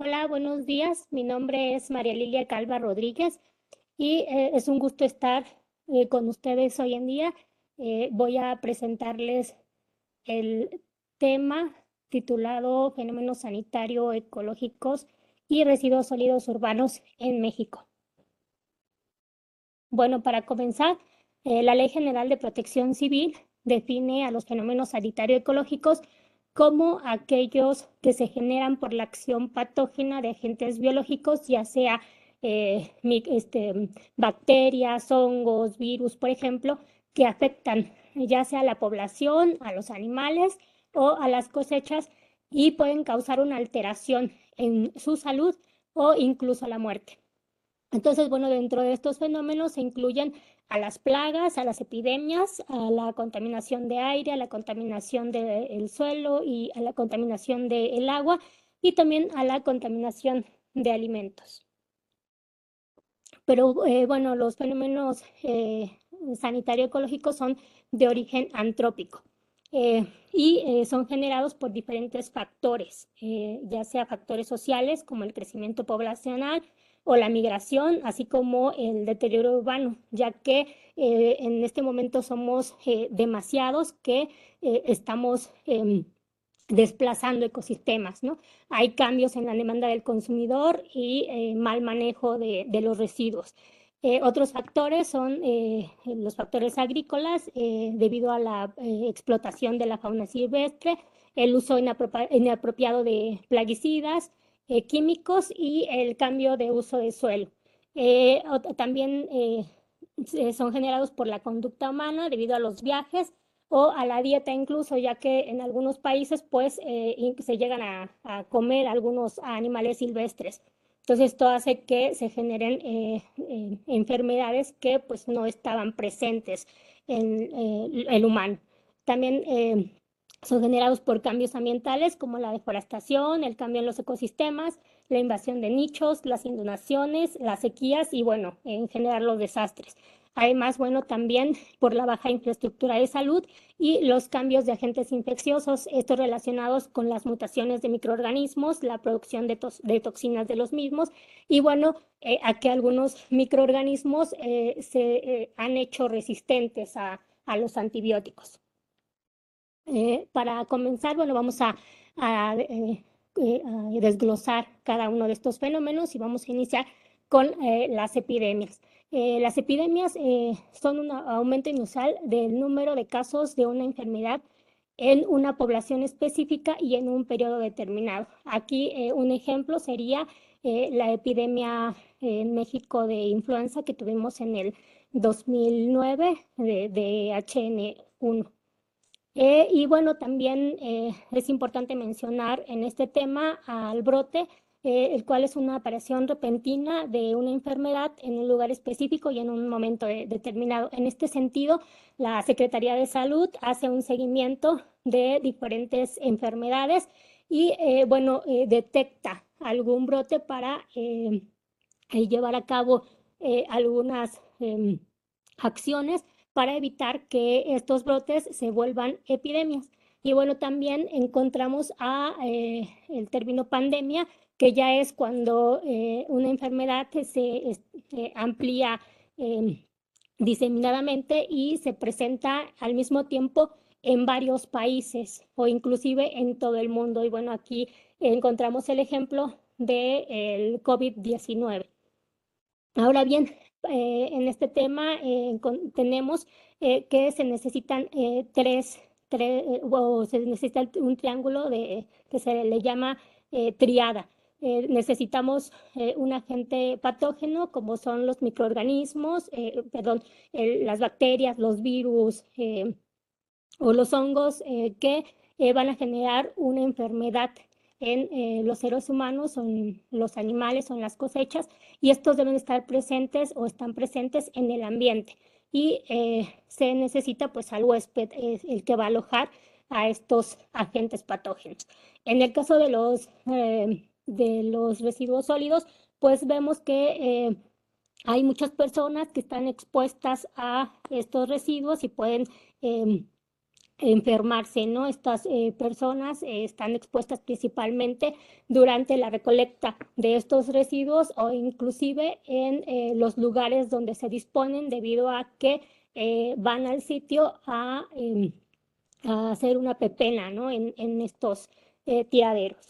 Hola, buenos días. Mi nombre es María Lilia Calva Rodríguez y es un gusto estar con ustedes hoy en día. Voy a presentarles el tema titulado Fenómenos sanitario-ecológicos y residuos sólidos urbanos en México. Bueno, para comenzar, la Ley General de Protección Civil define a los fenómenos sanitario-ecológicos como aquellos que se generan por la acción patógena de agentes biológicos, ya sea bacterias, hongos, virus, por ejemplo, que afectan ya sea a la población, a los animales o a las cosechas y pueden causar una alteración en su salud o incluso la muerte. Entonces, bueno, dentro de estos fenómenos se incluyen a las plagas, a las epidemias, a la contaminación de aire, a la contaminación del suelo y a la contaminación del agua y también a la contaminación de alimentos. Pero bueno, los fenómenos sanitario-ecológicos son de origen antrópico y son generados por diferentes factores, ya sea factores sociales como el crecimiento poblacional o la migración, así como el deterioro urbano, ya que en este momento somos demasiados que estamos desplazando ecosistemas, ¿no? Hay cambios en la demanda del consumidor y mal manejo de los residuos. Otros factores son los factores agrícolas debido a la explotación de la fauna silvestre, el uso inapropiado de plaguicidas, químicos y el cambio de uso de suelo. También son generados por la conducta humana debido a los viajes o a la dieta incluso, ya que en algunos países pues se llegan a comer algunos animales silvestres. Entonces esto hace que se generen enfermedades que pues no estaban presentes en el humano. También son generados por cambios ambientales como la deforestación, el cambio en los ecosistemas, la invasión de nichos, las inundaciones, las sequías y bueno, en general los desastres. Además, bueno, también por la baja infraestructura de salud y los cambios de agentes infecciosos, estos relacionados con las mutaciones de microorganismos, la producción de toxinas de los mismos y bueno, a que algunos microorganismos se han hecho resistentes a los antibióticos. Para comenzar, bueno, vamos a desglosar cada uno de estos fenómenos y vamos a iniciar con las epidemias. Las epidemias son un aumento inusual del número de casos de una enfermedad en una población específica y en un periodo determinado. Aquí un ejemplo sería la epidemia en México de influenza que tuvimos en el 2009 de HN1. Y bueno, también es importante mencionar en este tema al brote, el cual es una aparición repentina de una enfermedad en un lugar específico y en un momento determinado. En este sentido, la Secretaría de Salud hace un seguimiento de diferentes enfermedades y bueno, detecta algún brote para llevar a cabo algunas acciones para evitar que estos brotes se vuelvan epidemias. Y bueno, también encontramos el término pandemia, que ya es cuando una enfermedad se amplía diseminadamente y se presenta al mismo tiempo en varios países o inclusive en todo el mundo. Y bueno, aquí encontramos el ejemplo del COVID-19. Ahora bien, en este tema tenemos que se necesitan o se necesita un triángulo que se le llama triada. Necesitamos un agente patógeno, como son los microorganismos, perdón, las bacterias, los virus o los hongos que van a generar una enfermedad en los seres humanos, o en los animales, o en las cosechas, y estos deben estar presentes o están presentes en el ambiente. Y se necesita pues al huésped, el que va a alojar a estos agentes patógenos. En el caso de los residuos sólidos, pues vemos que hay muchas personas que están expuestas a estos residuos y pueden enfermarse, ¿no? Estas personas están expuestas principalmente durante la recolecta de estos residuos o inclusive en los lugares donde se disponen, debido a que van al sitio a hacer una pepena, ¿no? En estos tiraderos.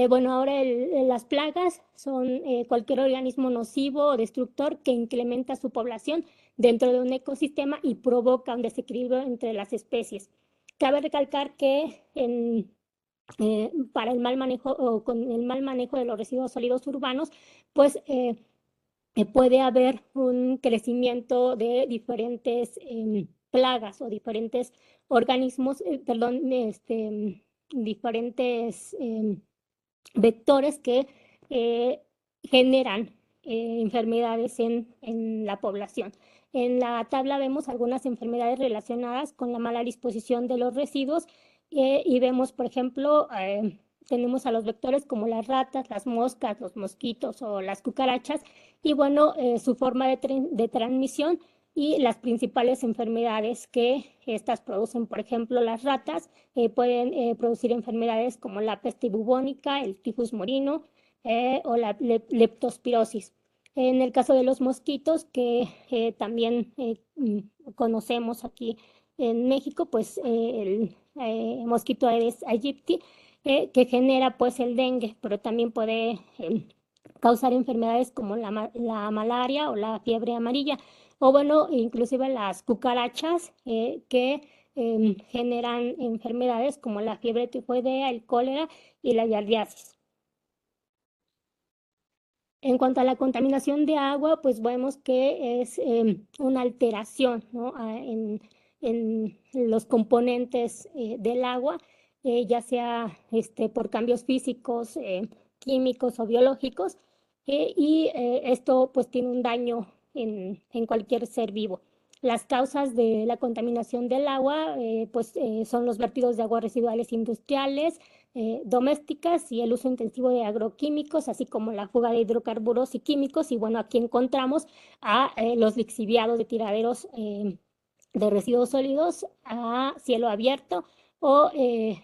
Bueno, ahora las plagas son cualquier organismo nocivo o destructor que incrementa su población dentro de un ecosistema y provoca un desequilibrio entre las especies. Cabe recalcar que para el mal manejo o con el mal manejo de los residuos sólidos urbanos, pues puede haber un crecimiento de diferentes plagas o diferentes organismos, diferentes vectores que generan enfermedades en la población. En la tabla vemos algunas enfermedades relacionadas con la mala disposición de los residuos y vemos, por ejemplo, tenemos a los vectores como las ratas, las moscas, los mosquitos o las cucarachas, y bueno, su forma de transmisión y las principales enfermedades que estas producen. Por ejemplo, las ratas pueden producir enfermedades como la peste bubónica, el tifus morino o la leptospirosis. En el caso de los mosquitos, que también conocemos aquí en México, pues el mosquito Aedes aegypti, que genera pues el dengue, pero también puede causar enfermedades como la malaria o la fiebre amarilla, o bueno, inclusive las cucarachas que generan enfermedades como la fiebre tifoidea, el cólera y la yardiasis. En cuanto a la contaminación de agua, pues vemos que es una alteración, ¿no? en los componentes del agua, ya sea por cambios físicos, químicos o biológicos, y esto pues tiene un daño en cualquier ser vivo. Las causas de la contaminación del agua pues son los vertidos de aguas residuales industriales, domésticas y el uso intensivo de agroquímicos, así como la fuga de hidrocarburos y químicos. Y bueno, aquí encontramos a los lixiviados de tiraderos de residuos sólidos a cielo abierto, o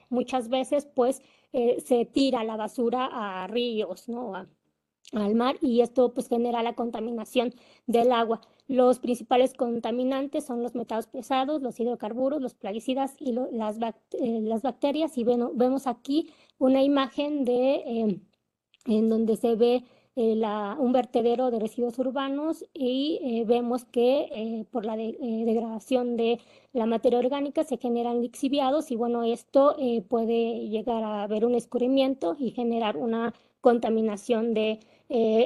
muchas veces pues se tira la basura a ríos, ¿no? Al mar, y esto pues genera la contaminación del agua. Los principales contaminantes son los metales pesados, los hidrocarburos, los plaguicidas y las bacterias. Y bueno, vemos aquí una imagen en donde se ve un vertedero de residuos urbanos, y vemos que por la degradación de la materia orgánica se generan lixiviados, y bueno, esto puede llegar a haber un escurrimiento y generar una contaminación de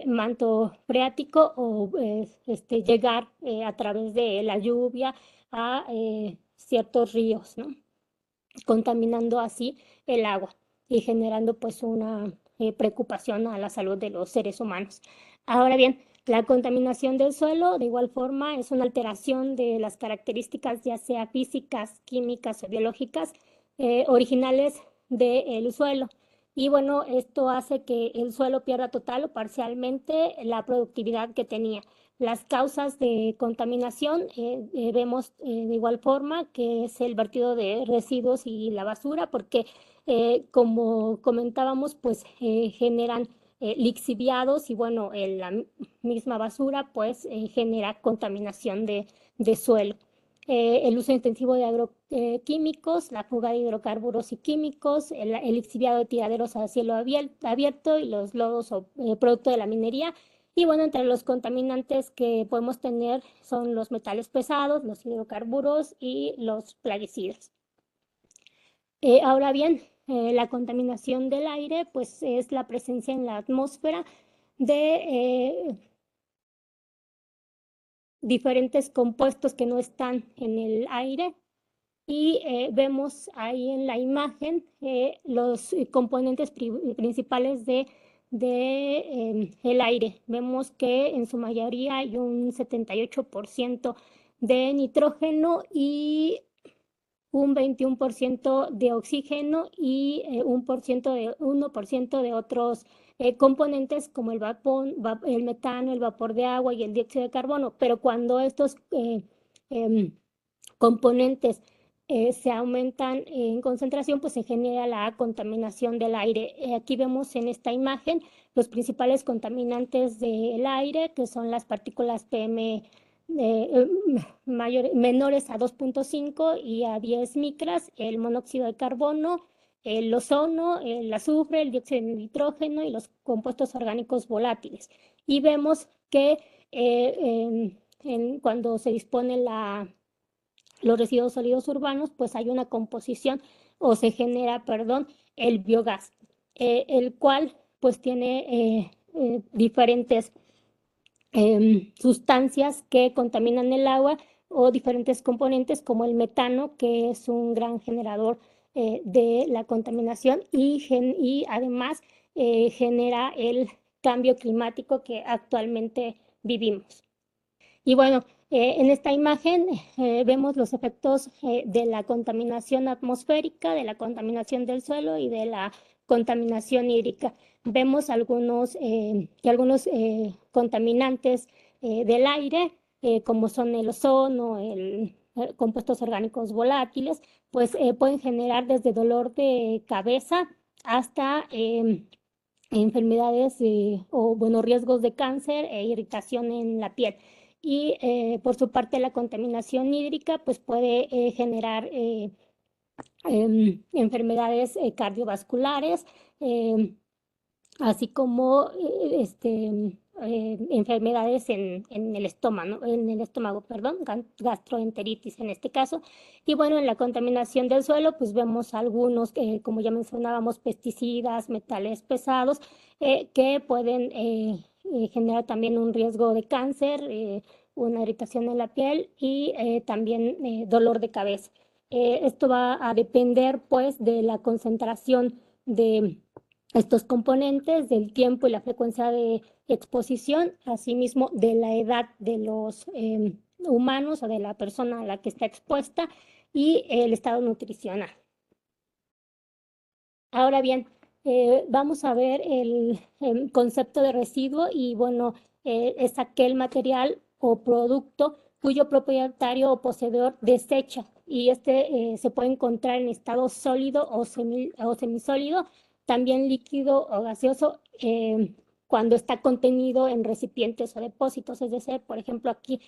manto freático, o llegar a través de la lluvia a ciertos ríos, ¿no? Contaminando así el agua y generando pues una preocupación a la salud de los seres humanos. Ahora bien, la contaminación del suelo de igual forma es una alteración de las características, ya sea físicas, químicas o biológicas, originales del suelo. Y bueno, esto hace que el suelo pierda total o parcialmente la productividad que tenía. Las causas de contaminación vemos de igual forma que es el vertido de residuos y la basura, porque como comentábamos, pues generan lixiviados, y bueno, la misma basura pues genera contaminación de suelo. el uso intensivo de agroquímicos, la fuga de hidrocarburos y químicos, el exhibiado de tiraderos a cielo abierto y los lodos producto de la minería. Y bueno, entre los contaminantes que podemos tener son los metales pesados, los hidrocarburos y los plaguicidas. Ahora bien, la contaminación del aire pues es la presencia en la atmósfera de diferentes compuestos que no están en el aire y vemos ahí en la imagen los componentes principales el aire. Vemos que en su mayoría hay un 78% de nitrógeno y un 21% de oxígeno y 1% de otros componentes como el vapor, el metano, el vapor de agua y el dióxido de carbono. Pero cuando estos componentes se aumentan en concentración, pues se genera la contaminación del aire. Aquí vemos en esta imagen los principales contaminantes del aire, que son las partículas PM menores a 2.5 y a 10 micras, el monóxido de carbono, el ozono, el azufre, el dióxido de nitrógeno y los compuestos orgánicos volátiles. Y vemos que cuando se dispone los residuos sólidos urbanos, pues hay una composición o se genera, perdón, el biogás, el cual pues tiene diferentes sustancias que contaminan el agua o diferentes componentes como el metano, que es un gran generador de la contaminación y además genera el cambio climático que actualmente vivimos. Y bueno, en esta imagen vemos los efectos de la contaminación atmosférica, de la contaminación del suelo y de la contaminación hídrica. Vemos algunos contaminantes del aire, como son el ozono, compuestos orgánicos volátiles, pues pueden generar desde dolor de cabeza hasta enfermedades o riesgos de cáncer e irritación en la piel. Y por su parte la contaminación hídrica pues puede generar enfermedades cardiovasculares, así como enfermedades en el estómago, perdón, gastroenteritis en este caso. Y bueno, en la contaminación del suelo, pues vemos algunos, como ya mencionábamos, pesticidas, metales pesados, que pueden generar también un riesgo de cáncer, una irritación en la piel y también dolor de cabeza. Esto va a depender, pues, de la concentración de estos componentes, del tiempo y la frecuencia de exposición, asimismo de la edad de los humanos o de la persona a la que está expuesta y el estado nutricional. Ahora bien, vamos a ver el concepto de residuo y bueno, es aquel material o producto cuyo propietario o poseedor desecha y se puede encontrar en estado sólido o semisólido, también líquido o gaseoso, cuando está contenido en recipientes o depósitos. Es decir, por ejemplo, aquí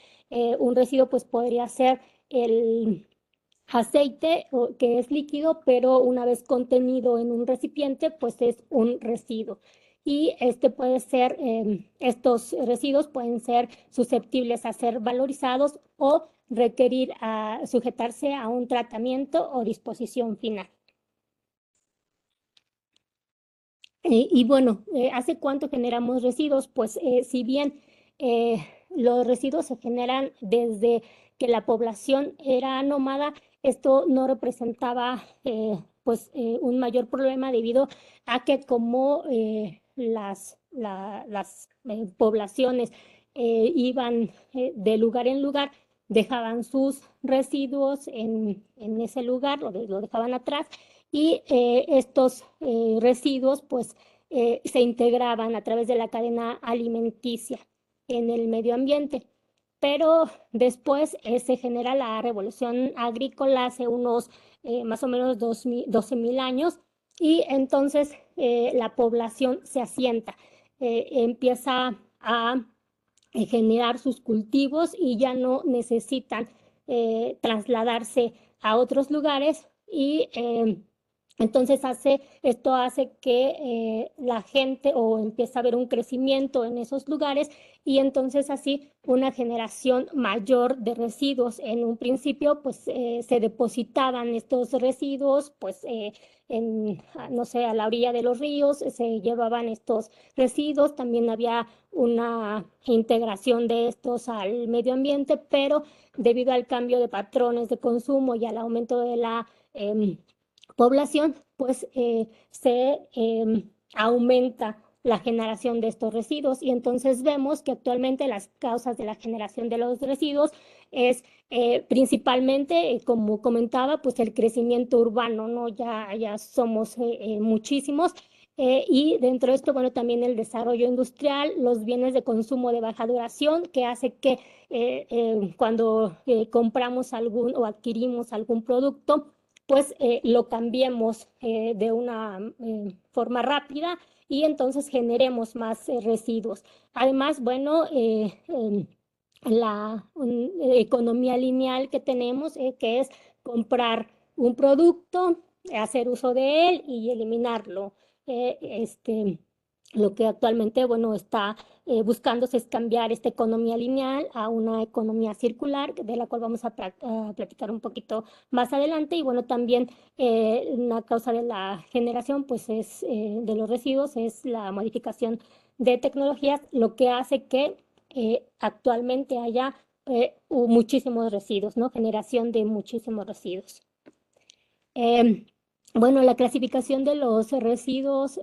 un residuo pues podría ser el aceite que es líquido, pero una vez contenido en un recipiente, pues es un residuo. Y estos residuos pueden ser susceptibles a ser valorizados o requerir sujetarse a un tratamiento o disposición final. Y bueno, ¿hace cuánto generamos residuos? Pues si bien los residuos se generan desde que la población era nómada, esto no representaba un mayor problema debido a que como las poblaciones iban de lugar en lugar, dejaban sus residuos en ese lugar, lo dejaban atrás y estos residuos pues se integraban a través de la cadena alimenticia en el medio ambiente. Pero después se genera la revolución agrícola hace unos más o menos 12.000 años y entonces la población se asienta, empieza a generar sus cultivos y ya no necesitan trasladarse a otros lugares y entonces esto hace que la gente o empieza a haber un crecimiento en esos lugares y entonces así una generación mayor de residuos. En un principio pues se depositaban estos residuos pues no sé, a la orilla de los ríos se llevaban estos residuos, también había una integración de estos al medio ambiente, pero debido al cambio de patrones de consumo y al aumento de la población, pues se aumenta la generación de estos residuos y entonces vemos que actualmente las causas de la generación de los residuos es principalmente, como comentaba, pues el crecimiento urbano, ¿no? Ya somos muchísimos. Y dentro de esto, bueno, también el desarrollo industrial, los bienes de consumo de baja duración, que hace que cuando compramos algún o adquirimos algún producto, pues lo cambiemos de una forma rápida y entonces generemos más residuos. Además, bueno, la economía lineal que tenemos, que es comprar un producto, hacer uso de él y eliminarlo. Lo que actualmente, bueno, está buscándose es cambiar esta economía lineal a una economía circular, de la cual vamos a platicar un poquito más adelante. Y bueno, también una causa de la generación, pues es de los residuos, es la modificación de tecnologías, lo que hace que actualmente haya muchísimos residuos, ¿no? Generación de muchísimos residuos. Bueno, la clasificación de los residuos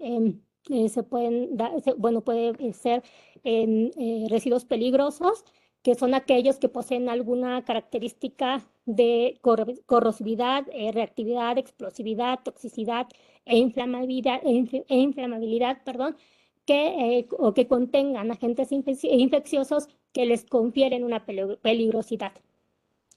se pueden dar, bueno, puede ser en residuos peligrosos, que son aquellos que poseen alguna característica de corrosividad, reactividad, explosividad, toxicidad e inflamabilidad, perdón, o que contengan agentes infecciosos que les confieren una peligrosidad,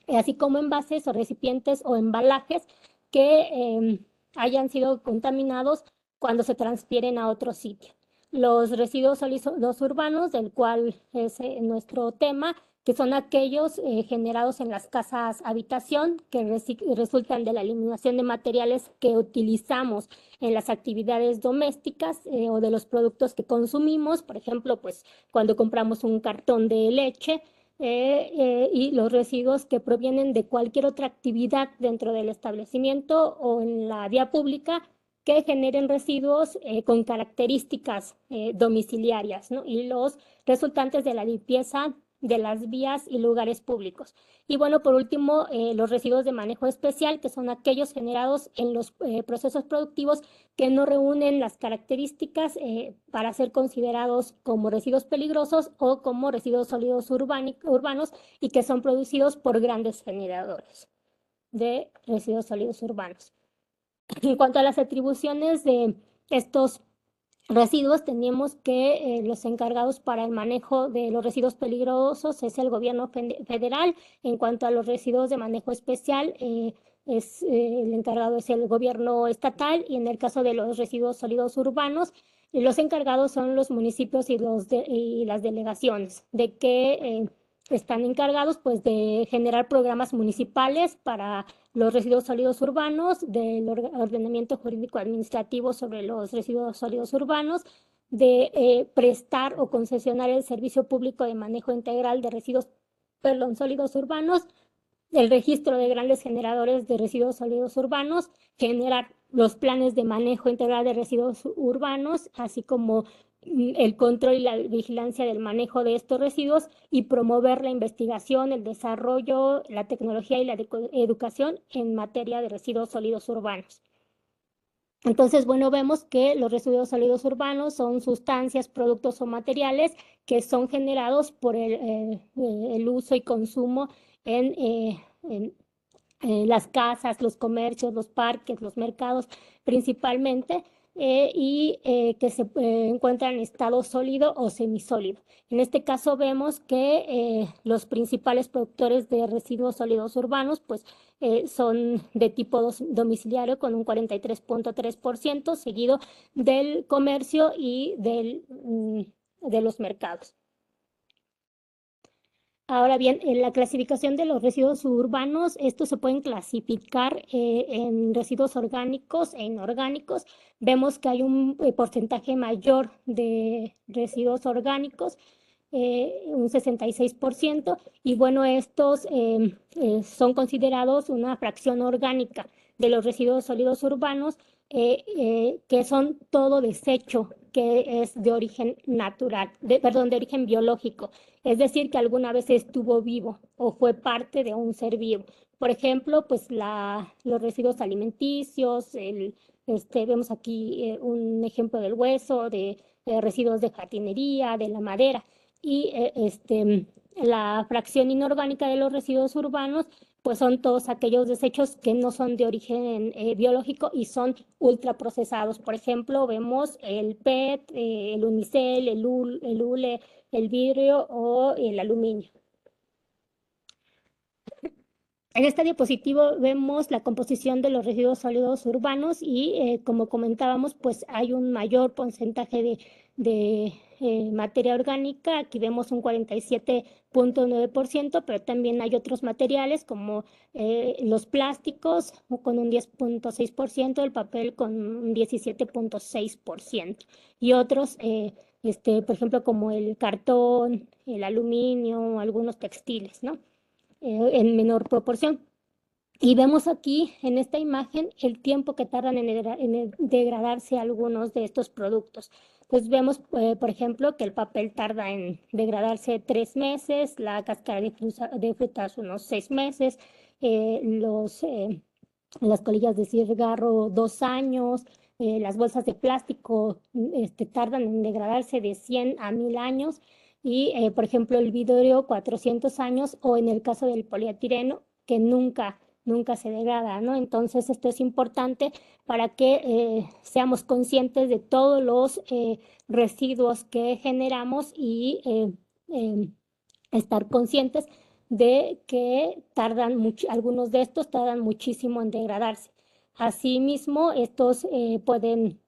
así como envases o recipientes o embalajes que hayan sido contaminados cuando se transfieren a otro sitio. Los residuos sólidos urbanos, del cual es nuestro tema, que son aquellos generados en las casas habitación, que resultan de la eliminación de materiales que utilizamos en las actividades domésticas o de los productos que consumimos, por ejemplo, pues cuando compramos un cartón de leche, y los residuos que provienen de cualquier otra actividad dentro del establecimiento o en la vía pública que generen residuos con características domiciliarias, ¿no? Y los resultantes de la limpieza de las vías y lugares públicos. Y bueno, por último, los residuos de manejo especial, que son aquellos generados en los procesos productivos que no reúnen las características para ser considerados como residuos peligrosos o como residuos sólidos urbanos y que son producidos por grandes generadores de residuos sólidos urbanos. En cuanto a las atribuciones de estos residuos, tenemos que los encargados para el manejo de los residuos peligrosos es el gobierno federal. En cuanto a los residuos de manejo especial, el encargado es el gobierno estatal, y en el caso de los residuos sólidos urbanos, los encargados son los municipios y las delegaciones, de que están encargados pues de generar programas municipales para los residuos sólidos urbanos, del ordenamiento jurídico administrativo sobre los residuos sólidos urbanos, de prestar o concesionar el servicio público de manejo integral de residuos, sólidos urbanos, el registro de grandes generadores de residuos sólidos urbanos, generar los planes de manejo integral de residuos urbanos, así como el control y la vigilancia del manejo de estos residuos, y promover la investigación, el desarrollo, la tecnología y la educación en materia de residuos sólidos urbanos. Entonces, bueno, vemos que los residuos sólidos urbanos son sustancias, productos o materiales que son generados por el uso y consumo en las casas, los comercios, los parques, los mercados principalmente, y que se encuentran en estado sólido o semisólido. En este caso vemos que los principales productores de residuos sólidos urbanos pues son de tipo domiciliario con un 43.3%, seguido del comercio y de los mercados. Ahora bien, en la clasificación de los residuos urbanos, estos se pueden clasificar en residuos orgánicos e inorgánicos. Vemos que hay un porcentaje mayor de residuos orgánicos, un 66%, y bueno, estos son considerados una fracción orgánica de los residuos sólidos urbanos, que son todo desecho que es de origen natural, perdón, de origen biológico, es decir, que alguna vez estuvo vivo o fue parte de un ser vivo. Por ejemplo, pues los residuos alimenticios, vemos aquí un ejemplo del hueso, de residuos de jardinería, de la madera, y la fracción inorgánica de los residuos urbanos, pues son todos aquellos desechos que no son de origen biológico y son ultraprocesados. Por ejemplo, vemos el PET, el unicel, el hule, el vidrio o el aluminio. En esta diapositiva vemos la composición de los residuos sólidos urbanos y como comentábamos, pues hay un mayor porcentaje de materia orgánica. Aquí vemos un 47.9%, pero también hay otros materiales como los plásticos con un 10.6%, el papel con un 17.6% y otros, por ejemplo, como el cartón, el aluminio, algunos textiles, ¿no? En menor proporción. Y vemos aquí en esta imagen el tiempo que tardan en degradarse algunos de estos productos. Pues vemos, por ejemplo, que el papel tarda en degradarse 3 meses, la cáscara de frutas unos 6 meses, las colillas de cigarro 2 años, las bolsas de plástico tardan en degradarse de 100 a 1000 años, y por ejemplo el vidrio 400 años, o en el caso del polietileno que nunca se degrada, ¿no? Entonces esto es importante para que seamos conscientes de todos los residuos que generamos y estar conscientes de que algunos de estos tardan muchísimo en degradarse. Asimismo, estos pueden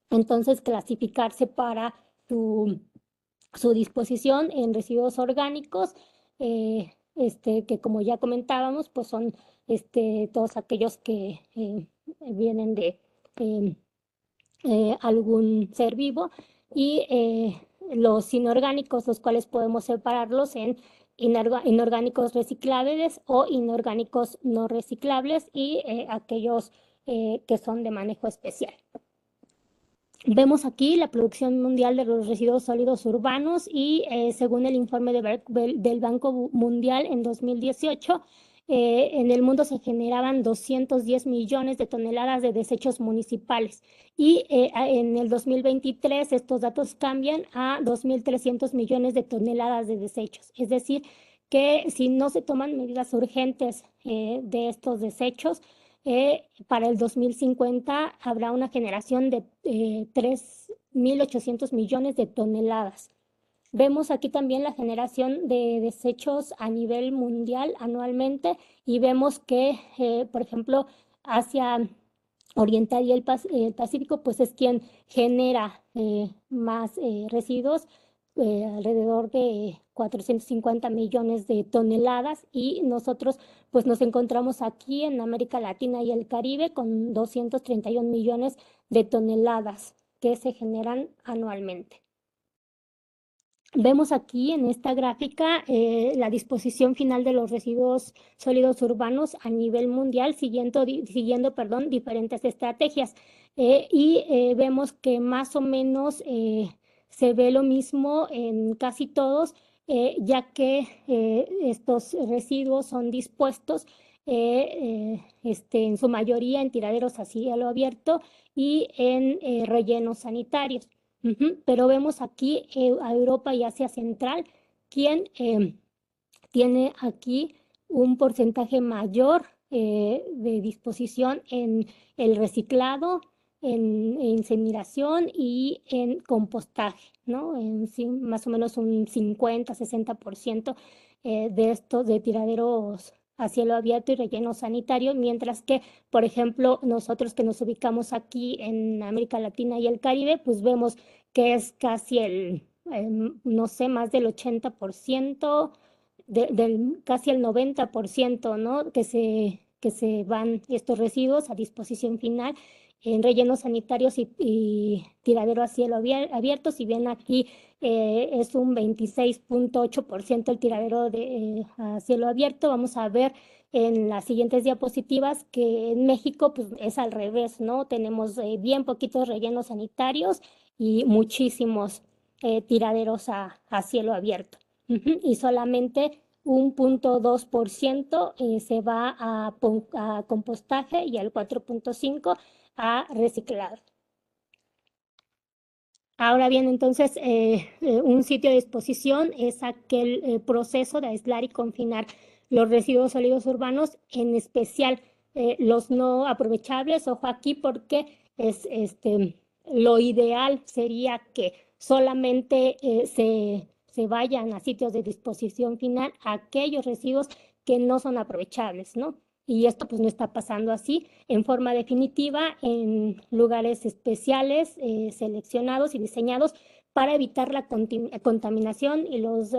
entonces clasificarse para su disposición en residuos orgánicos, que como ya comentábamos, pues son todos aquellos que vienen de algún ser vivo, y los inorgánicos, los cuales podemos separarlos en inorgánicos reciclables o inorgánicos no reciclables, y aquellos que son de manejo especial. Vemos aquí la producción mundial de los residuos sólidos urbanos y según el informe del Banco Mundial en 2018, en el mundo se generaban 210 millones de toneladas de desechos municipales, y en el 2023 estos datos cambian a 2.300 millones de toneladas de desechos. Es decir, que si no se toman medidas urgentes de estos desechos, para el 2050 habrá una generación de 3.800 millones de toneladas. Vemos aquí también la generación de desechos a nivel mundial anualmente, y vemos que, por ejemplo, Asia Oriental y el Pacífico, pues es quien genera más residuos, alrededor de 450 millones de toneladas, y nosotros pues nos encontramos aquí en América Latina y el Caribe con 231 millones de toneladas que se generan anualmente. Vemos aquí en esta gráfica la disposición final de los residuos sólidos urbanos a nivel mundial, siguiendo diferentes estrategias. Vemos que más o menos se ve lo mismo en casi todos, ya que estos residuos son dispuestos en su mayoría en tiraderos a cielo abierto y en rellenos sanitarios. Pero vemos aquí a Europa y Asia Central, quien tiene aquí un porcentaje mayor de disposición en el reciclado, en incineración y en compostaje, ¿no? Más o menos un 50-60% de estos de tiraderos a cielo abierto y relleno sanitario, mientras que, por ejemplo, nosotros que nos ubicamos aquí en América Latina y el Caribe, pues vemos que es casi no sé, más del 80% del casi el 90%, ¿no? Que se van estos residuos a disposición final en rellenos sanitarios y tiradero a cielo abierto. Si bien aquí es un 26.8% el tiradero a cielo abierto, vamos a ver en las siguientes diapositivas que en México pues, es al revés, ¿no? Tenemos bien poquitos rellenos sanitarios y muchísimos tiraderos a cielo abierto. Y solamente un 0.2% se va a compostaje y el 4.5% a reciclado. Ahora bien, entonces, un sitio de disposición es aquel proceso de aislar y confinar los residuos sólidos urbanos, en especial los no aprovechables. Ojo aquí porque lo ideal sería que solamente se vayan a sitios de disposición final aquellos residuos que no son aprovechables, ¿no? Y esto pues no está pasando así en forma definitiva en lugares especiales seleccionados y diseñados para evitar la contaminación y los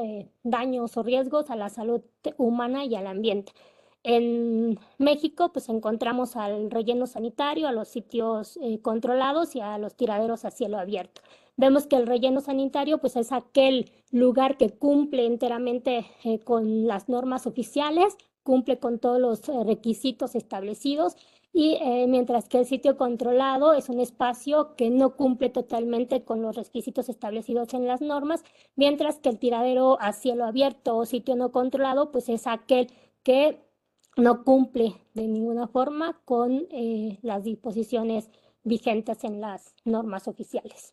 daños o riesgos a la salud humana y al ambiente. En México, pues encontramos al relleno sanitario, a los sitios controlados y a los tiraderos a cielo abierto. Vemos que el relleno sanitario, pues es aquel lugar que cumple enteramente con las normas oficiales, cumple con todos los requisitos establecidos y mientras que el sitio controlado es un espacio que no cumple totalmente con los requisitos establecidos en las normas, mientras que el tiradero a cielo abierto o sitio no controlado, pues es aquel que no cumple de ninguna forma con las disposiciones vigentes en las normas oficiales.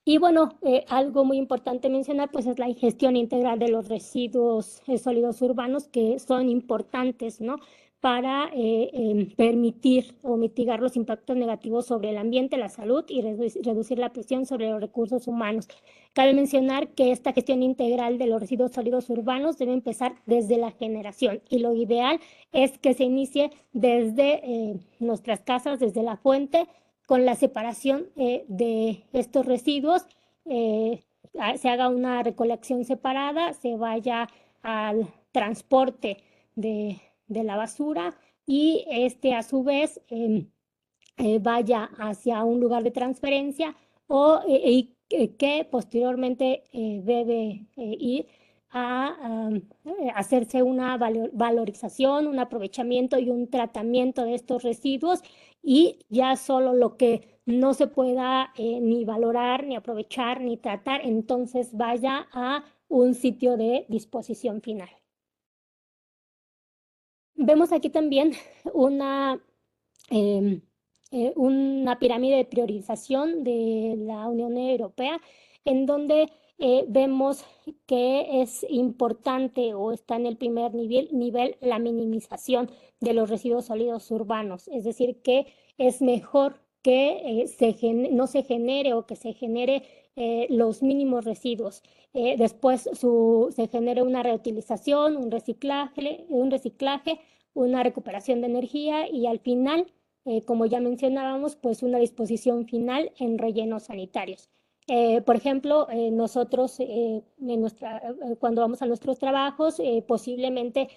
Y bueno, algo muy importante mencionar pues es la ingestión integral de los residuos sólidos urbanos que son importantes, ¿no? Para permitir o mitigar los impactos negativos sobre el ambiente, la salud y reducir la presión sobre los recursos humanos. Cabe mencionar que esta gestión integral de los residuos sólidos urbanos debe empezar desde la generación y lo ideal es que se inicie desde nuestras casas, desde la fuente, con la separación de estos residuos, se haga una recolección separada, se vaya al transporte de la basura y a su vez vaya hacia un lugar de transferencia y que posteriormente debe ir a hacerse una valorización, un aprovechamiento y un tratamiento de estos residuos y ya solo lo que no se pueda ni valorar, ni aprovechar, ni tratar, entonces vaya a un sitio de disposición final. Vemos aquí también una pirámide de priorización de la Unión Europea, en donde vemos que es importante o está en el primer nivel la minimización de los residuos sólidos urbanos, es decir, que es mejor que no se genere o que se genere los mínimos residuos. Después se genere una reutilización, un reciclaje, una recuperación de energía y al final, como ya mencionábamos, pues una disposición final en rellenos sanitarios. Por ejemplo, nosotros cuando vamos a nuestros trabajos, posiblemente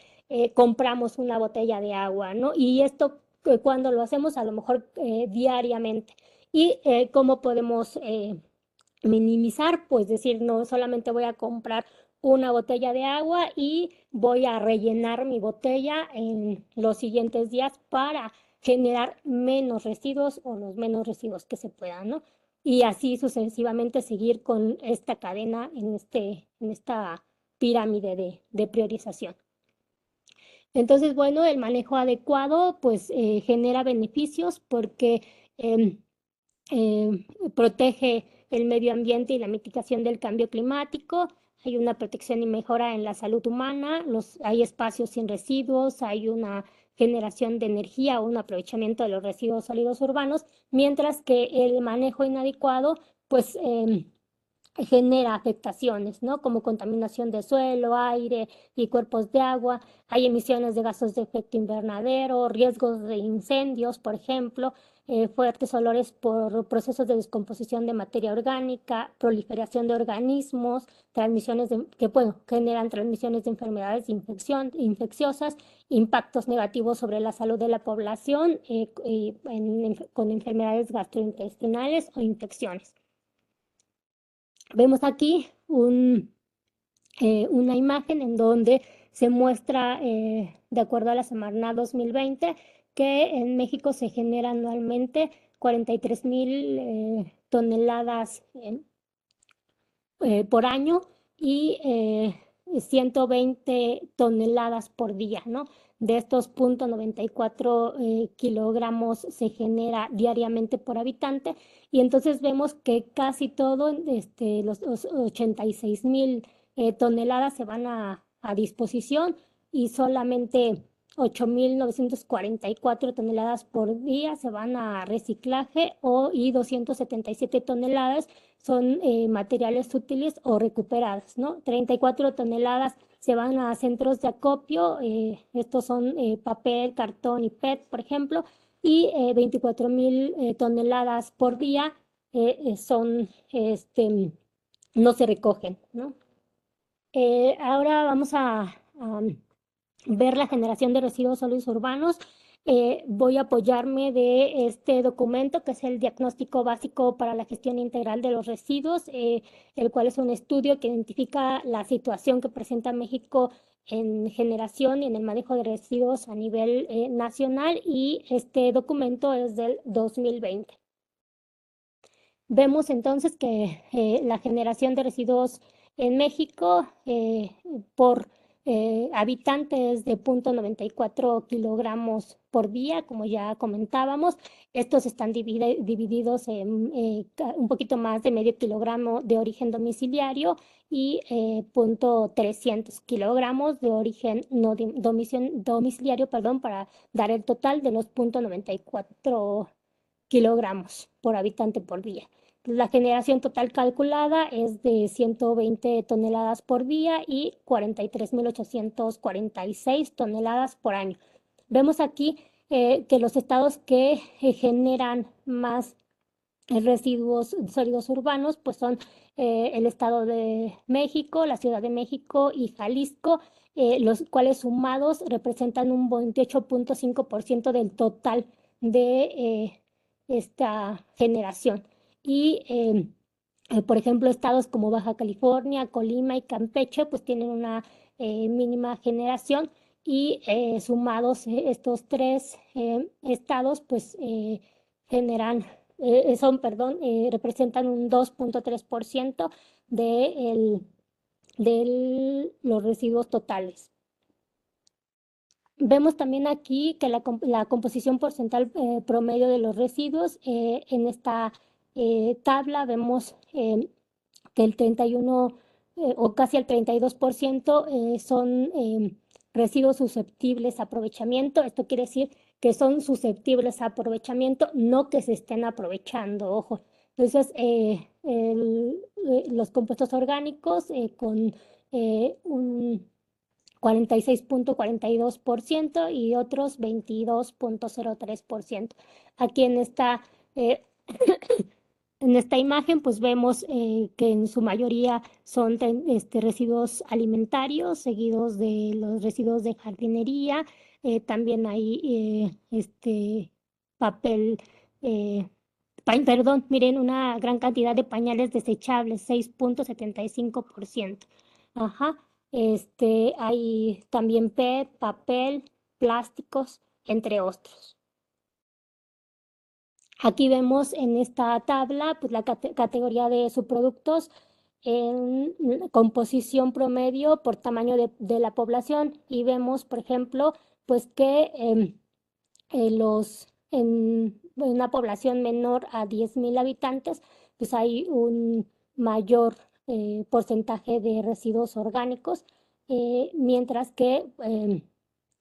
compramos una botella de agua, ¿no? Y esto cuando lo hacemos a lo mejor diariamente. ¿Y cómo podemos minimizar? Pues decir, no solamente voy a comprar una botella de agua y voy a rellenar mi botella en los siguientes días para generar menos residuos o los menos residuos que se puedan, ¿no? Y así sucesivamente seguir con esta cadena en esta pirámide de priorización. Entonces, bueno, el manejo adecuado pues genera beneficios porque protege el medio ambiente y la mitigación del cambio climático, hay una protección y mejora en la salud humana, hay espacios sin residuos, hay una generación de energía o un aprovechamiento de los residuos sólidos urbanos, mientras que el manejo inadecuado pues genera afectaciones, ¿no? Como contaminación de suelo, aire y cuerpos de agua, hay emisiones de gases de efecto invernadero, riesgos de incendios, por ejemplo, fuertes olores por procesos de descomposición de materia orgánica, proliferación de organismos, generan transmisiones de enfermedades infecciosas, impactos negativos sobre la salud de la población con enfermedades gastrointestinales o infecciones. Vemos aquí una imagen en donde se muestra, de acuerdo a la Semarnat 2020, que en México se generan anualmente 43,000 toneladas por año y 120 toneladas por día, ¿no? De estos 0,94 kilogramos se genera diariamente por habitante, y entonces vemos que casi todo, los 86,000 toneladas se van a disposición, y solamente 8,944 toneladas por día se van a reciclaje y 277 toneladas son materiales útiles o recuperados, ¿no? 34 toneladas se van a centros de acopio, estos son papel, cartón y PET, por ejemplo, y 24,000 toneladas por día no se recogen, ¿no? Ahora vamos a ver la generación de residuos sólidos urbanos. Voy a apoyarme de este documento, que es el Diagnóstico Básico para la Gestión Integral de los Residuos, el cual es un estudio que identifica la situación que presenta México en generación y en el manejo de residuos a nivel nacional, y este documento es del 2020. Vemos entonces que la generación de residuos en México por habitantes de 0,94 kilogramos por día, como ya comentábamos. Estos están divididos en un poquito más de medio kilogramo de origen domiciliario y 0,300 kilogramos de origen no domiciliario, para dar el total de los 0,94 kilogramos por habitante por día. La generación total calculada es de 120 toneladas por día y 43,846 toneladas por año. Vemos aquí que los estados que generan más residuos sólidos urbanos pues son el Estado de México, la Ciudad de México y Jalisco, los cuales sumados representan un 28,5% del total de esta generación. Y, por ejemplo, estados como Baja California, Colima y Campeche, pues tienen una mínima generación, y sumados estos tres estados, pues representan un 2,3% de los residuos totales. Vemos también aquí que la composición porcentual promedio de los residuos, en esta tabla vemos que el 31 o casi el 32% son residuos susceptibles a aprovechamiento. Esto quiere decir que son susceptibles a aprovechamiento, no que se estén aprovechando, ojo. Entonces, los compuestos orgánicos con un 46,42% y otros 22,03%. Aquí en esta imagen pues vemos que en su mayoría son residuos alimentarios, seguidos de los residuos de jardinería. También hay papel, miren, una gran cantidad de pañales desechables, 6,75%. Ajá. Hay también PET, papel, plásticos, entre otros. Aquí vemos en esta tabla pues la categoría de subproductos en composición promedio por tamaño de la población, y vemos, por ejemplo, pues que en una población menor a 10,000 habitantes, pues hay un mayor porcentaje de residuos orgánicos, mientras que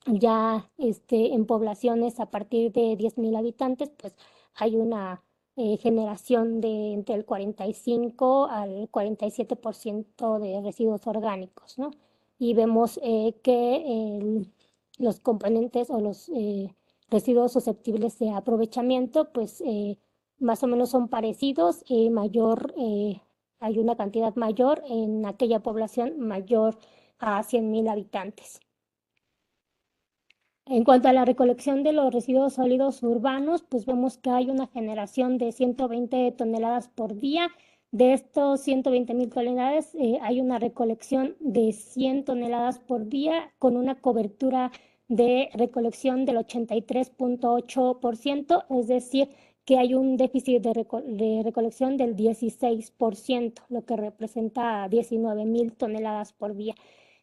ya en poblaciones a partir de 10,000 habitantes, pues hay una generación de entre el 45 al 47% de residuos orgánicos, ¿no? Y vemos que los componentes o los residuos susceptibles de aprovechamiento, pues más o menos son parecidos, hay una cantidad mayor en aquella población mayor a 100.000 habitantes. En cuanto a la recolección de los residuos sólidos urbanos, pues vemos que hay una generación de 120 toneladas por día. De estos 120.000 toneladas, hay una recolección de 100 toneladas por día con una cobertura de recolección del 83.8%, es decir, que hay un déficit de recolección del 16%, lo que representa 19.000 toneladas por día.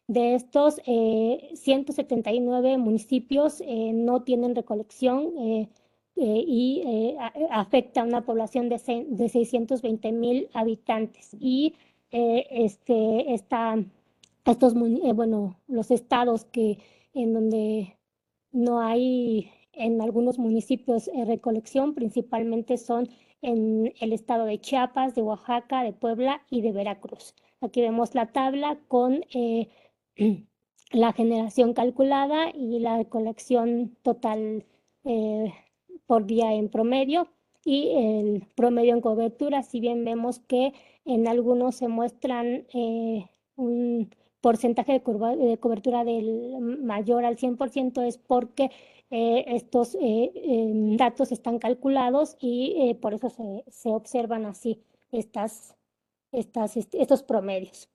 De estos, 179 municipios no tienen recolección y afecta a una población de 620.000 habitantes. Y los estados en donde no hay en algunos municipios recolección, principalmente son en el estado de Chiapas, de Oaxaca, de Puebla y de Veracruz. Aquí vemos la tabla con la generación calculada y la recolección total por día en promedio y el promedio en cobertura. Si bien vemos que en algunos se muestran un porcentaje de cobertura del mayor al 100%, es porque estos datos están calculados y por eso se observan así estos promedios.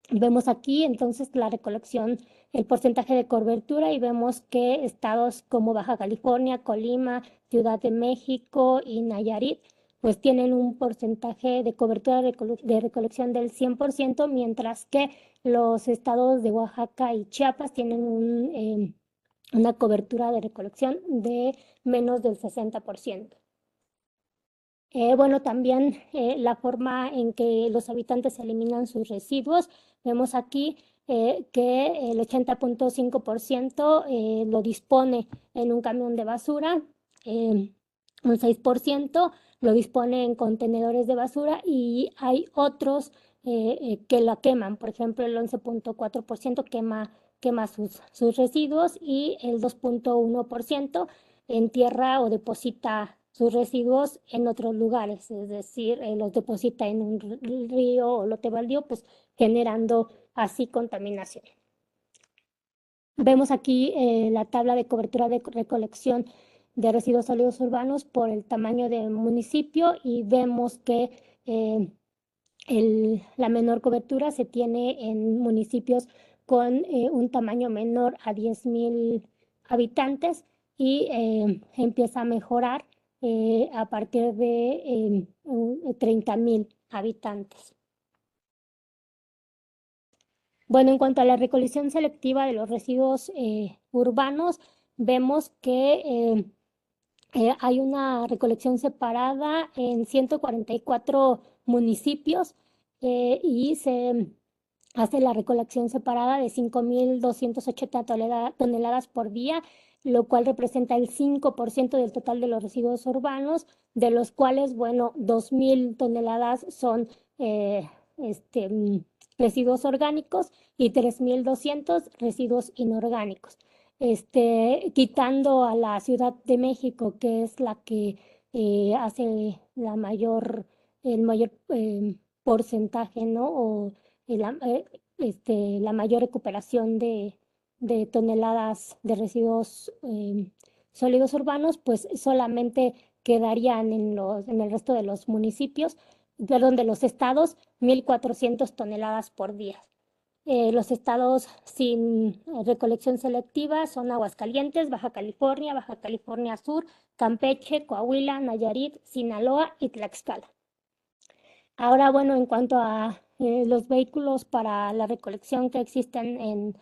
Vemos aquí entonces la recolección, el porcentaje de cobertura y vemos que estados como Baja California, Colima, Ciudad de México y Nayarit pues tienen un porcentaje de cobertura de recolección del 100%, mientras que los estados de Oaxaca y Chiapas tienen una cobertura de recolección de menos del 60%. Bueno, también la forma en que los habitantes eliminan sus residuos. Vemos aquí que el 80.5% lo dispone en un camión de basura, un 6% lo dispone en contenedores de basura y hay otros que la queman. Por ejemplo, el 11.4% quema sus residuos y el 2.1% entierra o deposita sus residuos en otros lugares, es decir, los deposita en un río o lote baldío, pues generando así contaminación. Vemos aquí la tabla de cobertura de recolección de residuos sólidos urbanos por el tamaño del municipio y vemos que la menor cobertura se tiene en municipios con un tamaño menor a 10.000 habitantes y empieza a mejorar a partir de 30.000 habitantes. Bueno, en cuanto a la recolección selectiva de los residuos urbanos, vemos que hay una recolección separada en 144 municipios y se hace la recolección separada de 5.280 toneladas por día, lo cual representa el 5% del total de los residuos urbanos, de los cuales, bueno, 2.000 toneladas son residuos orgánicos y 3.200 residuos inorgánicos. Quitando a la Ciudad de México, que es la que hace el mayor porcentaje, ¿no? O la mayor recuperación de toneladas de residuos sólidos urbanos, pues solamente quedarían en el resto de los municipios, perdón, de los estados, 1.400 toneladas por día. Los estados sin recolección selectiva son Aguascalientes, Baja California Sur, Campeche, Coahuila, Nayarit, Sinaloa y Tlaxcala. Ahora, bueno, en cuanto a los vehículos para la recolección que existen en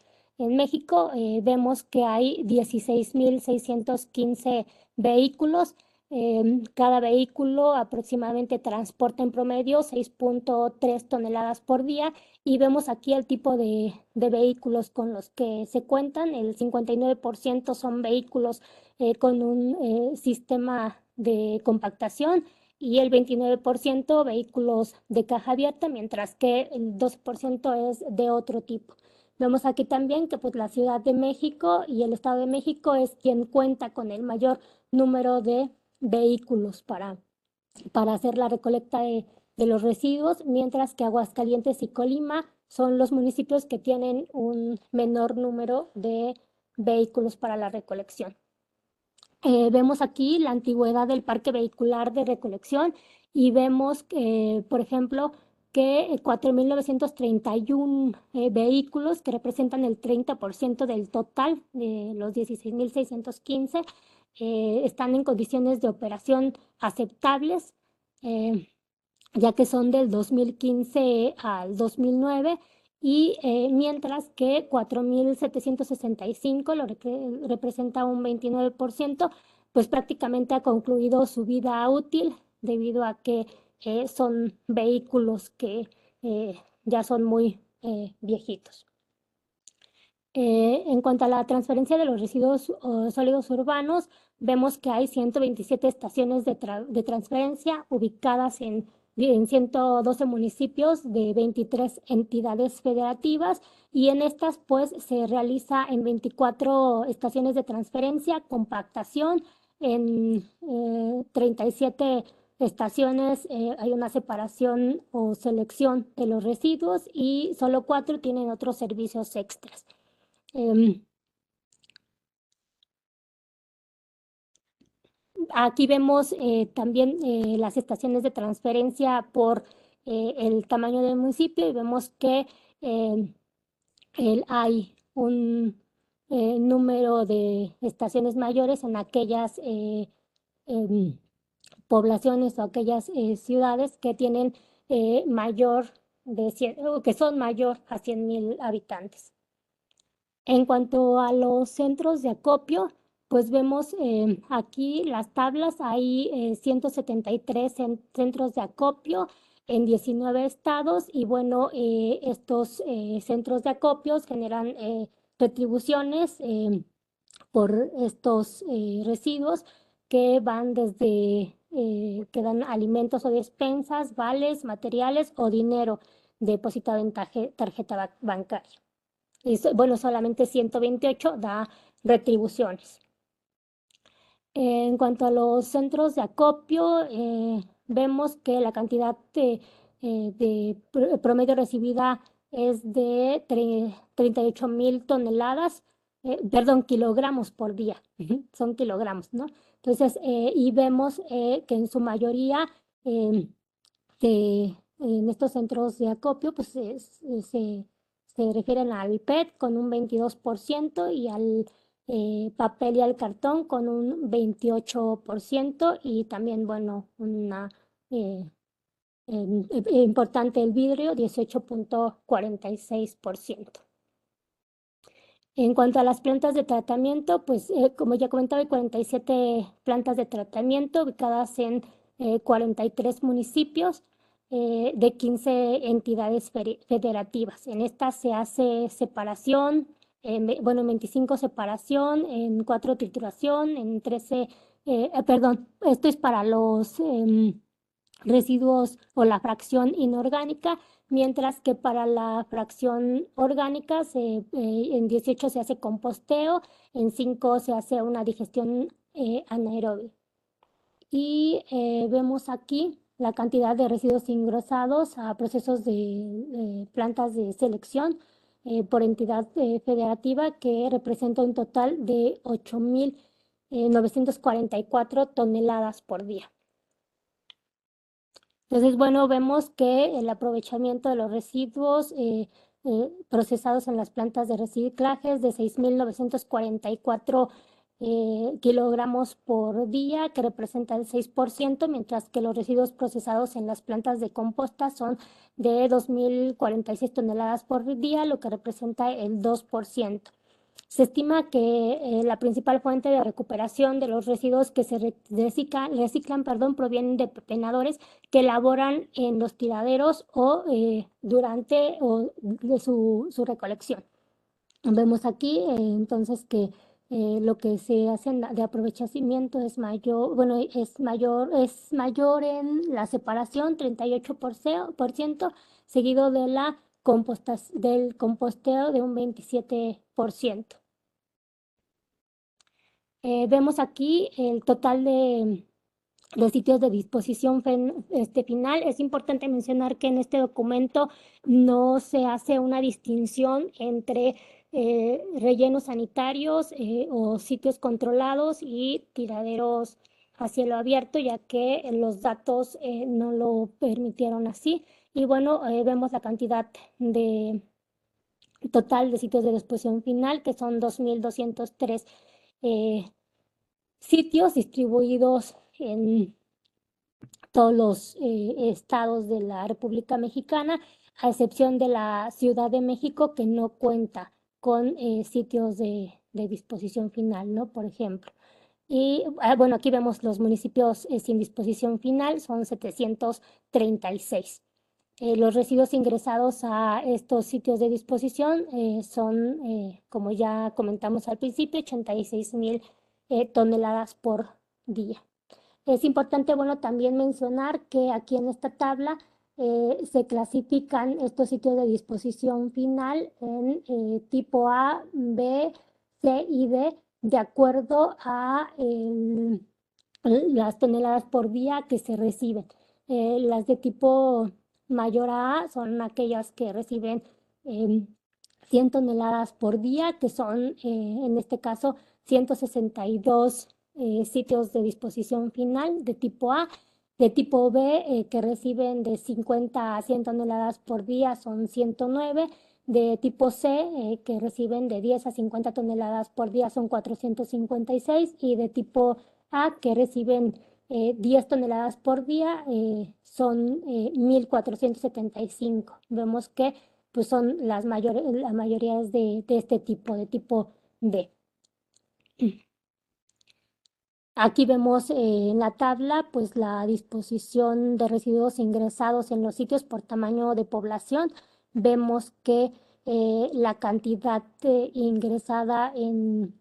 México, vemos que hay 16.615 vehículos. Cada vehículo aproximadamente transporta en promedio 6.3 toneladas por día y vemos aquí el tipo de vehículos con los que se cuentan. El 59% son vehículos con un sistema de compactación y el 29% vehículos de caja abierta, mientras que el 12% es de otro tipo. Vemos aquí también que pues la Ciudad de México y el Estado de México es quien cuenta con el mayor número de vehículos para hacer la recolecta de los residuos, mientras que Aguascalientes y Colima son los municipios que tienen un menor número de vehículos para la recolección. Vemos aquí la antigüedad del parque vehicular de recolección y vemos, por ejemplo, que 4.931 vehículos, que representan el 30% del total de los 16.615, están en condiciones de operación aceptables, eh, ya que son del 2015 al 2009, y mientras que 4.765 representa un 29%, pues prácticamente ha concluido su vida útil debido a que son vehículos que ya son muy viejitos. En cuanto a la transferencia de los residuos sólidos urbanos, vemos que hay 127 estaciones de transferencia ubicadas en 112 municipios de 23 entidades federativas, y en estas pues se realiza en 24 estaciones de transferencia compactación. En 37 estaciones hay una separación o selección de los residuos y solo 4 tienen otros servicios extras. Aquí vemos también las estaciones de transferencia por el tamaño del municipio, y vemos que hay un número de estaciones mayores en aquellas em, poblaciones o aquellas ciudades que tienen mayor de 100, o que son mayor a 100.000 habitantes. En cuanto a los centros de acopio, pues vemos aquí las tablas, hay 173 centros de acopio en 19 estados, y bueno, estos centros de acopios generan retribuciones por estos residuos que van desde, que dan alimentos o despensas, vales, materiales o dinero depositado en tarjeta bancaria. Y bueno, solamente 128 da retribuciones. En cuanto a los centros de acopio, vemos que la cantidad de promedio recibida es de 38.000 toneladas, perdón, kilogramos por día, son kilogramos, ¿no? Entonces, y vemos que en su mayoría en estos centros de acopio, pues se refieren al PET con un 22% y al papel y al cartón con un 28%, y también, bueno, una importante el vidrio, 18.46%. En cuanto a las plantas de tratamiento, pues como ya comentaba, hay 47 plantas de tratamiento ubicadas en 43 municipios de 15 entidades federativas. En estas se hace separación, bueno, en 25 separación, en 4 trituración, en 13, perdón, esto es para los residuos o la fracción inorgánica, mientras que para la fracción orgánica en 18 se hace composteo, en 5 se hace una digestión anaerobia. Y vemos aquí la cantidad de residuos ingresados a procesos de plantas de selección por entidad federativa, que representa un total de 8.944 toneladas por día. Entonces, bueno, vemos que el aprovechamiento de los residuos procesados en las plantas de reciclaje es de 6.944 kilogramos por día, que representa el 6%, mientras que los residuos procesados en las plantas de composta son de 2.046 toneladas por día, lo que representa el 2%. Se estima que la principal fuente de recuperación de los residuos que se reciclan, provienen de pepenadores que elaboran en los tiraderos o durante de su recolección. Vemos aquí entonces que lo que se hace de aprovechamiento es mayor, bueno, es mayor en la separación, 38%, seguido de la del composteo de un 27%. Vemos aquí el total de sitios de disposición final. Es importante mencionar que en este documento no se hace una distinción entre rellenos sanitarios o sitios controlados y tiraderos a cielo abierto, ya que los datos no lo permitieron así. Y bueno, vemos la cantidad de total de sitios de disposición final, que son 2.203 sitios distribuidos en todos los estados de la República Mexicana, a excepción de la Ciudad de México, que no cuenta con sitios de disposición final, ¿no? Por ejemplo. Y bueno, aquí vemos los municipios sin disposición final, son 736. Los residuos ingresados a estos sitios de disposición son, como ya comentamos al principio, 86,000 toneladas por día. Es importante, bueno, también mencionar que aquí en esta tabla se clasifican estos sitios de disposición final en tipo A, B, C y D, de acuerdo a las toneladas por día que se reciben. Las de tipo mayor a son aquellas que reciben 100 toneladas por día, que son en este caso 162 sitios de disposición final de tipo A. De tipo B, que reciben de 50 a 100 toneladas por día, son 109. De tipo C, que reciben de 10 a 50 toneladas por día, son 456. Y de tipo A, que reciben 10 toneladas por día, son 1.475. Vemos que pues son la mayoría es de este tipo, de tipo D. Aquí vemos en la tabla pues la disposición de residuos ingresados en los sitios por tamaño de población. Vemos que la cantidad ingresada en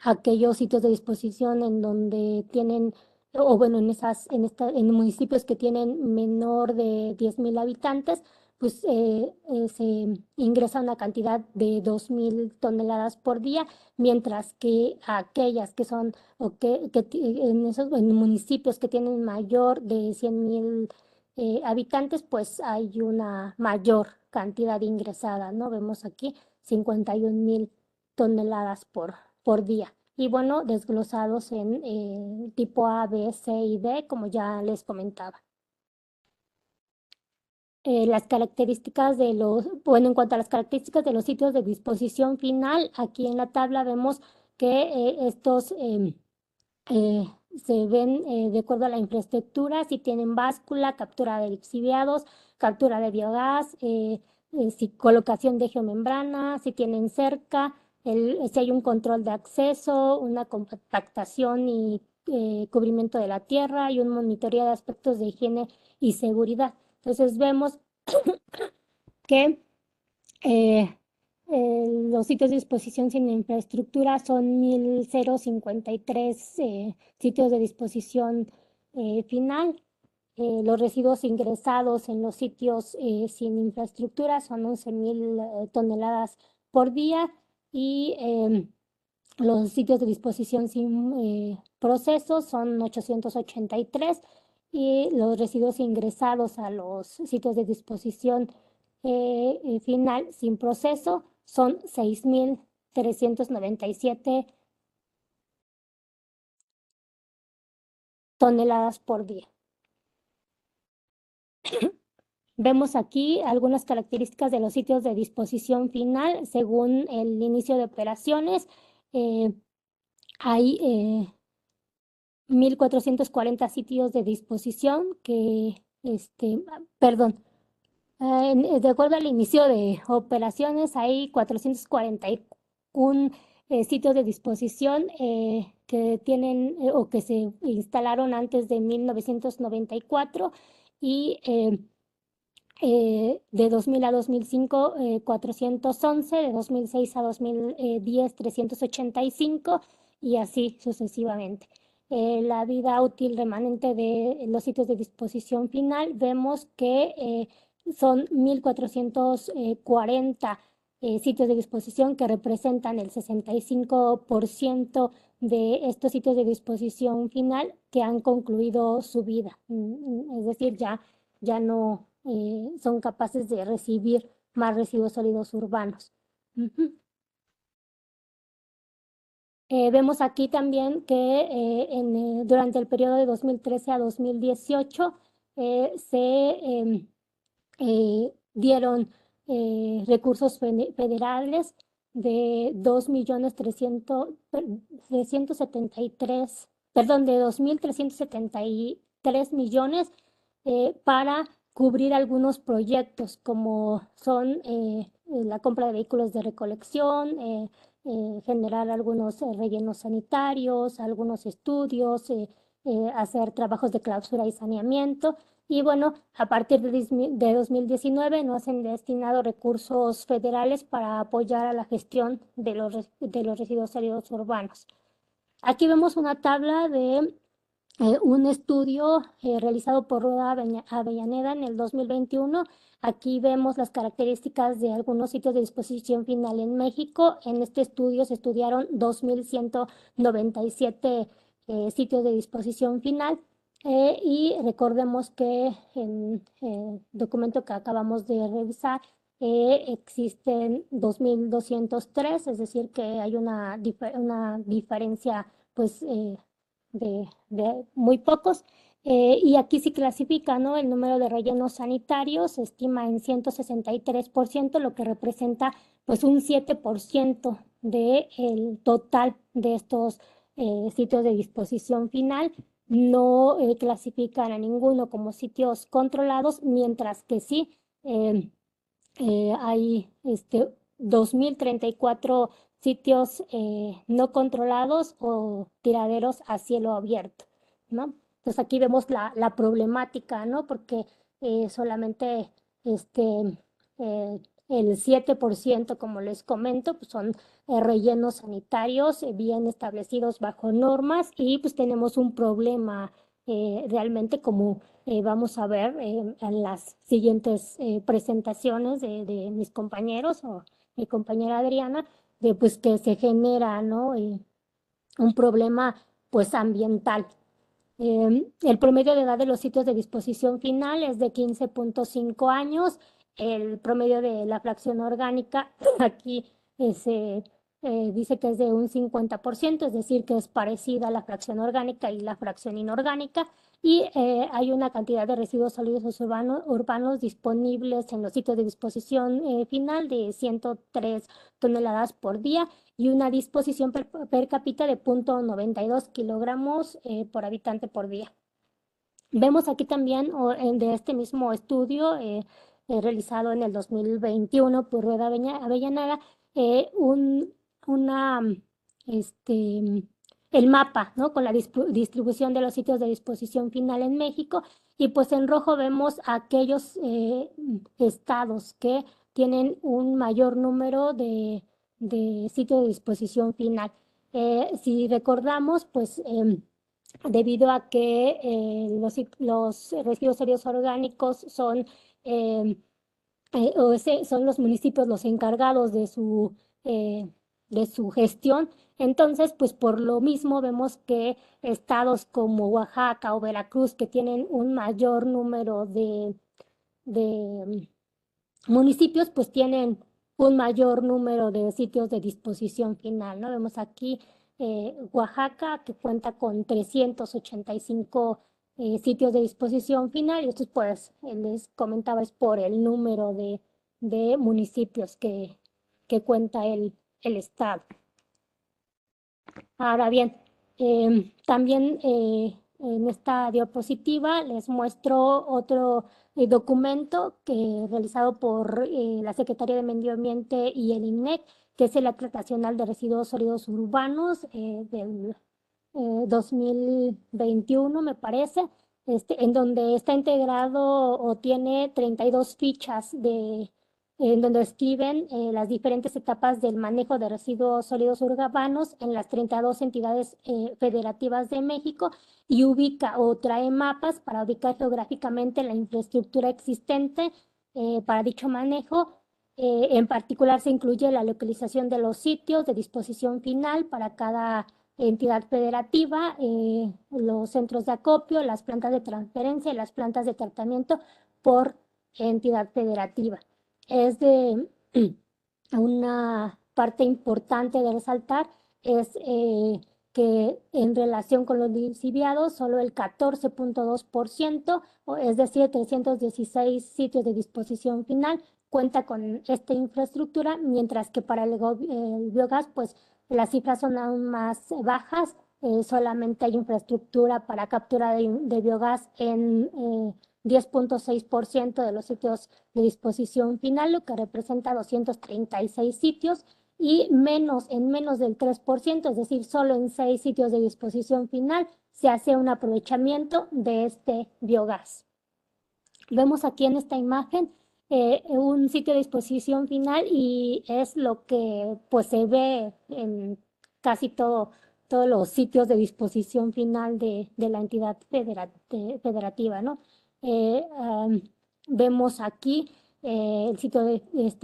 aquellos sitios de disposición en donde tienen, o bueno, en municipios que tienen menor de 10,000 habitantes, pues se ingresa una cantidad de 2,000 toneladas por día, mientras que aquellas que son, o en municipios que tienen mayor de 100,000 habitantes, pues hay una mayor cantidad ingresada, ¿no? Vemos aquí 51,000 toneladas por día. Y bueno, desglosados en tipo A, B, C y D, como ya les comentaba. Las características de bueno, en cuanto a las características de los sitios de disposición final, aquí en la tabla vemos que estos se ven de acuerdo a la infraestructura, si tienen báscula, captura de lixiviados, captura de biogás, si colocación de geomembrana, si tienen cerca, si hay un control de acceso, una compactación y cubrimiento de la tierra y un monitoreo de aspectos de higiene y seguridad. Entonces vemos que eh, los sitios de disposición sin infraestructura son 1,053 sitios de disposición final. Los residuos ingresados en los sitios sin infraestructura son 11,000 toneladas por día y los sitios de disposición sin proceso son 883 y los residuos ingresados a los sitios de disposición final sin proceso son 6,397 toneladas por día. Vemos aquí algunas características de los sitios de disposición final según el inicio de operaciones. Hay 1,440 sitios de disposición perdón, de acuerdo al inicio de operaciones, hay 441 sitios de disposición que tienen o que se instalaron antes de 1994 y de 2000 a 2005, 411, de 2006 a 2010, 385 y así sucesivamente. La vida útil remanente de los sitios de disposición final, vemos que son 1.440 sitios de disposición que representan el 65% de estos sitios de disposición final que han concluido su vida. Es decir, ya no son capaces de recibir más residuos sólidos urbanos. Vemos aquí también que durante el periodo de 2013 a 2018 se dieron recursos federales de 2.373, perdón, de 2.373 millones para cubrir algunos proyectos como son la compra de vehículos de recolección, generar algunos rellenos sanitarios, algunos estudios, hacer trabajos de clausura y saneamiento. Y bueno, a partir de 2019 nos han destinado recursos federales para apoyar a la gestión de los residuos sólidos urbanos. Aquí vemos una tabla de un estudio realizado por Rueda Avellaneda en el 2021. Aquí vemos las características de algunos sitios de disposición final en México. En este estudio se estudiaron 2.197 sitios de disposición final. Y recordemos que en el documento que acabamos de revisar existen 2.203, es decir, que hay una diferencia pues de muy pocos. Y aquí se clasifica, ¿no? El número de rellenos sanitarios se estima en 163%, lo que representa pues un 7% del total de estos sitios de disposición final. No clasifican a ninguno como sitios controlados, mientras que sí hay 2.034 sitios no controlados o tiraderos a cielo abierto, ¿no? Entonces aquí vemos la problemática, ¿no? Porque solamente el 7%, como les comento, pues son rellenos sanitarios bien establecidos bajo normas y pues tenemos un problema realmente como vamos a ver en las siguientes presentaciones de mis compañeros o mi compañera Adriana, de pues que se genera, ¿no? Un problema pues ambiental. El promedio de edad de los sitios de disposición final es de 15.5 años. El promedio de la fracción orgánica aquí se dice que es de un 50%, es decir, que es parecida a la fracción orgánica y la fracción inorgánica. Y hay una cantidad de residuos sólidos urbanos disponibles en los sitios de disposición final de 103 toneladas por día y una disposición per cápita de 0.92 kilogramos por habitante por día. Vemos aquí también de este mismo estudio realizado en el 2021 por Rueda Avellaneda el mapa, ¿no? Con la distribución de los sitios de disposición final en México y pues en rojo vemos aquellos estados que tienen un mayor número de sitios de disposición final. Si recordamos, pues debido a que los residuos sólidos orgánicos son son los municipios los encargados de su gestión. Entonces, pues por lo mismo vemos que estados como Oaxaca o Veracruz, que tienen un mayor número de municipios, pues tienen un mayor número de sitios de disposición final, ¿no? Vemos aquí Oaxaca, que cuenta con 385 sitios de disposición final, y esto pues les comentaba es por el número de municipios que cuenta el estado. Ahora bien, también en esta diapositiva les muestro otro documento realizado por la Secretaría de Medio Ambiente y el INEC, que es el Acta Nacional de Residuos Sólidos Urbanos del 2021, me parece, en donde está integrado o tiene 32 fichas en donde describen las diferentes etapas del manejo de residuos sólidos urbanos en las 32 entidades federativas de México y ubica o trae mapas para ubicar geográficamente la infraestructura existente para dicho manejo. En particular se incluye la localización de los sitios de disposición final para cada entidad federativa, los centros de acopio, las plantas de transferencia y las plantas de tratamiento por entidad federativa. Es de una parte importante de resaltar es que en relación con los lixiviados, solo el 14.2%, es decir, 316 sitios de disposición final, cuenta con esta infraestructura, mientras que para el biogás, pues las cifras son aún más bajas. Solamente hay infraestructura para captura de biogás en 10.6% de los sitios de disposición final, lo que representa 236 sitios, y en menos del 3%, es decir, solo en 6 sitios de disposición final, se hace un aprovechamiento de este biogás. Vemos aquí en esta imagen un sitio de disposición final y es lo que pues se ve en casi todos los sitios de disposición final de la entidad federativa, ¿no? Vemos aquí el sitio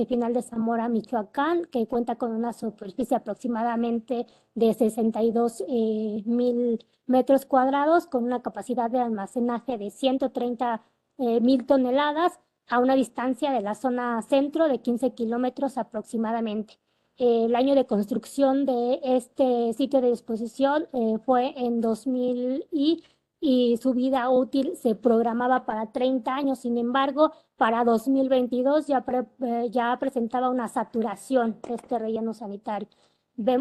final de Zamora, Michoacán, que cuenta con una superficie aproximadamente de 62,000 metros cuadrados, con una capacidad de almacenaje de 130,000 toneladas, a una distancia de la zona centro de 15 kilómetros aproximadamente. El año de construcción de este sitio de disposición fue en 2000 y su vida útil se programaba para 30 años. Sin embargo, para 2022 ya presentaba una saturación de este relleno sanitario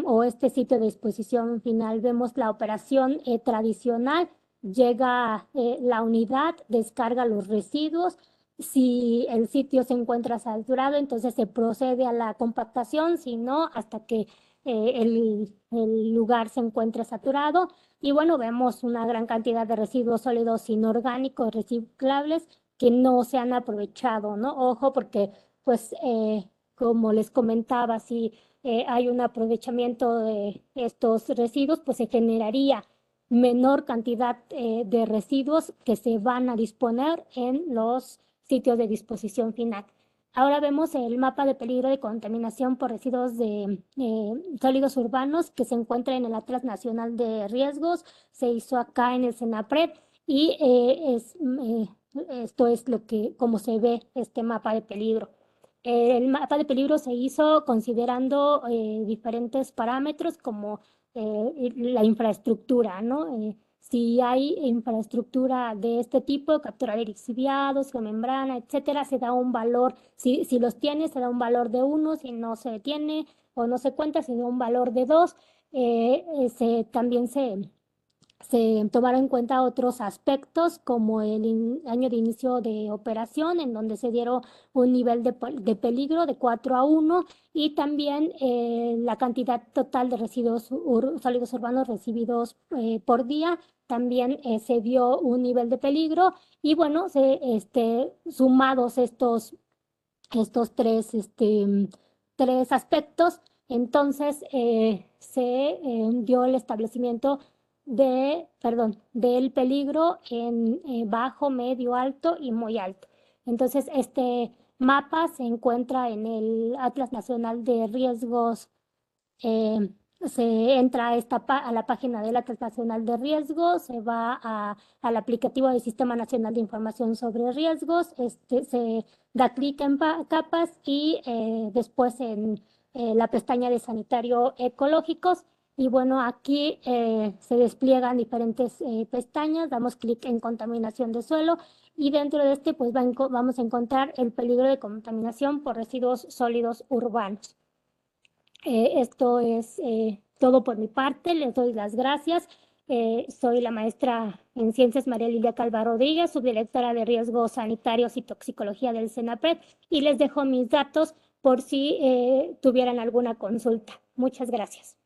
o este sitio de disposición final. Vemos la operación tradicional. Llega la unidad, descarga los residuos. Si el sitio se encuentra saturado, entonces se procede a la compactación, si no, hasta que el lugar se encuentre saturado. Y bueno, vemos una gran cantidad de residuos sólidos inorgánicos reciclables que no se han aprovechado, ¿no? Ojo, porque pues como les comentaba, si hay un aprovechamiento de estos residuos, pues se generaría menor cantidad de residuos que se van a disponer en los sitios de disposición final. Ahora vemos el mapa de peligro de contaminación por residuos de sólidos urbanos que se encuentra en el Atlas Nacional de Riesgos. Se hizo acá en el CENAPRED y esto es como se ve este mapa de peligro. El mapa de peligro se hizo considerando diferentes parámetros como la infraestructura, ¿no? Si hay infraestructura de este tipo, capturar lixiviados, membrana, etcétera, se da un valor. Si los tiene, se da un valor de 1; si no se tiene o no se cuenta, se da un valor de 2. También se tomaron en cuenta otros aspectos como el año de inicio de operación, en donde se dieron un nivel de peligro de 4:1, y también la cantidad total de residuos sólidos urbanos recibidos por día. También se dio un nivel de peligro y bueno, sumados estos tres aspectos, entonces se dio el establecimiento del peligro en bajo, medio, alto y muy alto. Entonces, este mapa se encuentra en el Atlas Nacional de Riesgos. Se entra a la página del Atlas Nacional de Riesgos, se va al aplicativo del Sistema Nacional de Información sobre Riesgos, se da clic en capas y después en la pestaña de sanitario ecológicos. Y bueno, aquí se despliegan diferentes pestañas, damos clic en contaminación de suelo y dentro de pues vamos a encontrar el peligro de contaminación por residuos sólidos urbanos. Esto es todo por mi parte, les doy las gracias. Soy la maestra en Ciencias María Lilia Calva Rodríguez, subdirectora de Riesgos Sanitarios y Toxicología del CENAPRED, y les dejo mis datos por si tuvieran alguna consulta. Muchas gracias.